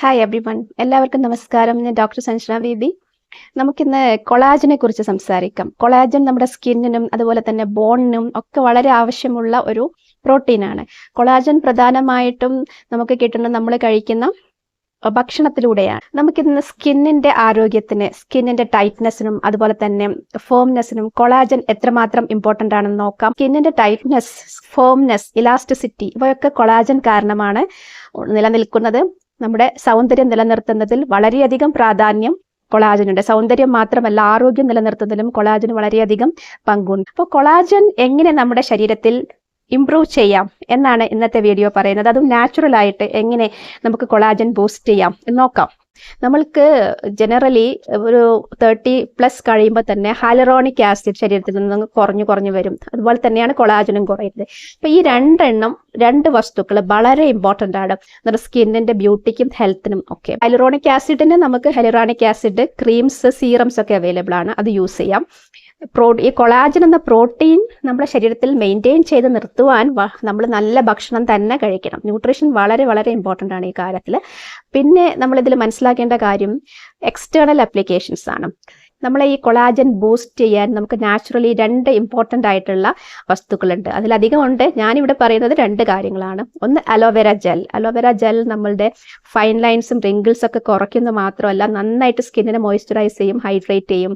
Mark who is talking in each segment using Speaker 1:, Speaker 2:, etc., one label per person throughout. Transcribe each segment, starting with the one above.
Speaker 1: Hi everyone, എല്ലാവർക്കും നമസ്കാരം. ഞാൻ ഡോക്ടർ സഞ്ജന ബി. നമുക്കിന്ന് കൊളാജനെ കുറിച്ച് സംസാരിക്കാം. കൊളാജൻ നമ്മുടെ സ്കിന്നിനും അതുപോലെ തന്നെ ബോണിനും ഒക്കെ വളരെ ആവശ്യമുള്ള ഒരു പ്രോട്ടീനാണ്. കൊളാജൻ പ്രധാനമായിട്ടും നമുക്ക് കിട്ടുന്നത് നമ്മൾ കഴിക്കുന്ന ഭക്ഷണത്തിലൂടെയാണ്. നമുക്കിന്ന് സ്കിന്നിന്റെ ആരോഗ്യത്തിന്, സ്കിന്നിന്റെ ടൈറ്റ്നെസ്സിനും അതുപോലെ തന്നെ ഫേംനെസ്സിനും കൊളാജൻ എത്രമാത്രം ഇമ്പോർട്ടൻ്റ് ആണെന്ന് നോക്കാം. സ്കിന്നിന്റെ ടൈറ്റ്നെസ്, ഫേംനെസ്, ഇലാസ്റ്റിസിറ്റി ഇവയൊക്കെ കൊളാജൻ കാരണമാണ് നിലനിൽക്കുന്നത്. നമ്മുടെ സൗന്ദര്യം നിലനിർത്തുന്നതിൽ വളരെയധികം പ്രാധാന്യം കൊളാജനുണ്ട്. സൗന്ദര്യം മാത്രമല്ല, ആരോഗ്യം നിലനിർത്തുന്നതിലും കൊളാജന് വളരെയധികം പങ്കുണ്ട്. അപ്പോൾ കൊളാജൻ എങ്ങനെ നമ്മുടെ ശരീരത്തിൽ ഇംപ്രൂവ് ചെയ്യാം എന്നാണ് ഇന്നത്തെ വീഡിയോ പറയുന്നത്. അതും നാച്ചുറൽ ആയിട്ട് എങ്ങനെ നമുക്ക് കൊളാജൻ ബൂസ്റ്റ് ചെയ്യാം എന്ന് നോക്കാം. നമ്മൾക്ക് ജനറലി ഒരു 30+ കഴിയുമ്പോൾ തന്നെ ഹൈലറോണിക് ആസിഡ് ശരീരത്തിൽ നിന്ന് കുറഞ്ഞു വരും. അതുപോലെ തന്നെയാണ് കൊളാജനും കുറയുന്നത്. അപ്പോൾ ഈ രണ്ട് വസ്തുക്കൾ വളരെ ഇമ്പോർട്ടൻ്റ് ആണ് നമ്മുടെ സ്കിന്നിന്റെ ബ്യൂട്ടിക്കും ഹെൽത്തിനും ഒക്കെ. ഹൈലറോണിക് ആസിഡിന് നമുക്ക് ഹൈലറോണിക് ആസിഡ് ക്രീംസ്, സീറംസ് ഒക്കെ അവൈലബിൾ ആണ്, അത് യൂസ് ചെയ്യാം. ഈ കൊളാജൻ എന്ന പ്രോട്ടീൻ നമ്മുടെ ശരീരത്തിൽ മെയിൻറ്റെയിൻ ചെയ്ത് നിർത്തുവാൻ നമ്മൾ നല്ല ഭക്ഷണം തന്നെ കഴിക്കണം. ന്യൂട്രീഷൻ വളരെ ഇമ്പോർട്ടൻ്റ് ആണ് ഈ കാര്യത്തിൽ. പിന്നെ നമ്മളിതിൽ മനസ്സിലാക്കേണ്ട കാര്യം എക്സ്റ്റേണൽ അപ്ലിക്കേഷൻസ് ആണ്. നമ്മളെ ഈ കൊളാജൻ ബൂസ്റ്റ് ചെയ്യാൻ നമുക്ക് നാച്ചുറലി 2 ഇമ്പോർട്ടൻ്റ് ആയിട്ടുള്ള വസ്തുക്കളുണ്ട്. അതിലധികം ഉണ്ട്. ഞാനിവിടെ പറയുന്നത് 2 കാര്യങ്ങളാണ്. ഒന്ന് അലോവേര ജെൽ. അലോവേര ജെൽ നമ്മളുടെ ഫൈൻ ലൈൻസും റിങ്കിൾസ് ഒക്കെ കുറയ്ക്കുന്ന മാത്രമല്ല, നന്നായിട്ട് സ്കിന്നിനെ മോയ്സ്ചറൈസ് ചെയ്യും, ഹൈഡ്രേറ്റ് ചെയ്യും,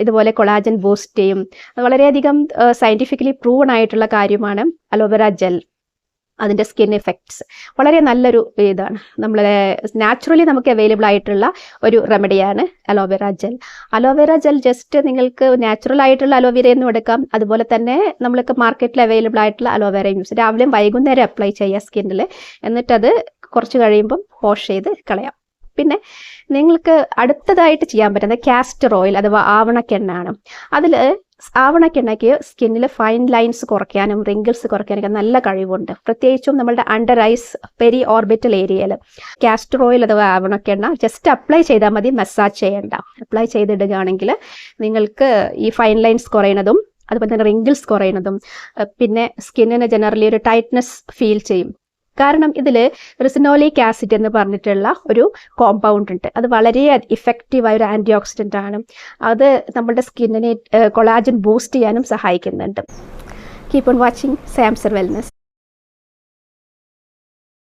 Speaker 1: ഇതുപോലെ കൊളാജൻ ബൂസ്റ്റ് ചെയ്യും. വളരെയധികം സയൻറ്റിഫിക്കലി പ്രൂവൺ ആയിട്ടുള്ള കാര്യമാണ് അലോവേര ജെൽ. അതിൻ്റെ സ്കിൻ ഇഫക്ട്സ് വളരെ നല്ലൊരു ഇതാണ്. നമ്മളെ നാച്ചുറലി നമുക്ക് അവൈലബിൾ ആയിട്ടുള്ള ഒരു റെമഡിയാണ് aloe vera gel. Aloe vera gel just നിങ്ങൾക്ക് നാച്ചുറൽ ആയിട്ടുള്ള അലോവേരയെന്നും എടുക്കാം, അതുപോലെ തന്നെ നമ്മൾക്ക് മാർക്കറ്റിൽ അവൈലബിൾ ആയിട്ടുള്ള അലോവേര യൂസ് രാവിലെയും വൈകുന്നേരം അപ്ലൈ ചെയ്യുക സ്കിന്നിൽ. എന്നിട്ടത് കുറച്ച് കഴിയുമ്പം വാഷ് ചെയ്ത് കളയാം. പിന്നെ നിങ്ങൾക്ക് അടുത്തതായിട്ട് ചെയ്യാൻ പറ്റുന്നത് കാസ്റ്റർ ഓയിൽ അഥവാ ആവണക്കെണ്ണയാണ്. അതിൽ ആവണക്കെണ്ണയ്ക്ക് സ്കിന്നിൽ ഫൈൻ ലൈൻസ് കുറയ്ക്കാനും റിങ്കിൾസ് കുറയ്ക്കാനൊക്കെ നല്ല കഴിവുണ്ട്. പ്രത്യേകിച്ചും നമ്മളുടെ അണ്ടർ ഐസ്, പെരി ഓർബിറ്റൽ ഏരിയയിൽ കാസ്റ്റർ ഓയിൽ അഥവാ ആവണക്കെണ്ണ ജസ്റ്റ് അപ്ലൈ ചെയ്താൽ മതി, മസാജ് ചെയ്യേണ്ട. അപ്ലൈ ചെയ്തിടുകയാണെങ്കിൽ നിങ്ങൾക്ക് ഈ ഫൈൻ ലൈൻസ് കുറയുന്നതും അതുപോലെ തന്നെ റിങ്കിൾസ് കുറയുന്നതും പിന്നെ സ്കിന്നിന് ജനറലി ഒരു ടൈറ്റ്നെസ് ഫീൽ ചെയ്യും. കാരണം ഇതിൽ റിസിനോളിക് ആസിഡ് എന്ന് പറഞ്ഞിട്ടുള്ള ഒരു കോമ്പൗണ്ട് ഉണ്ട്. അത് വളരെ ഇഫക്റ്റീവായ ഒരു ആൻറ്റി ഓക്സിഡൻ്റ് ആണ്. അത് നമ്മുടെ സ്കിന്നിനെ കൊളാജൻ ബൂസ്റ്റ് ചെയ്യാനും സഹായിക്കുന്നുണ്ട്. Keep on watching Samsar wellness.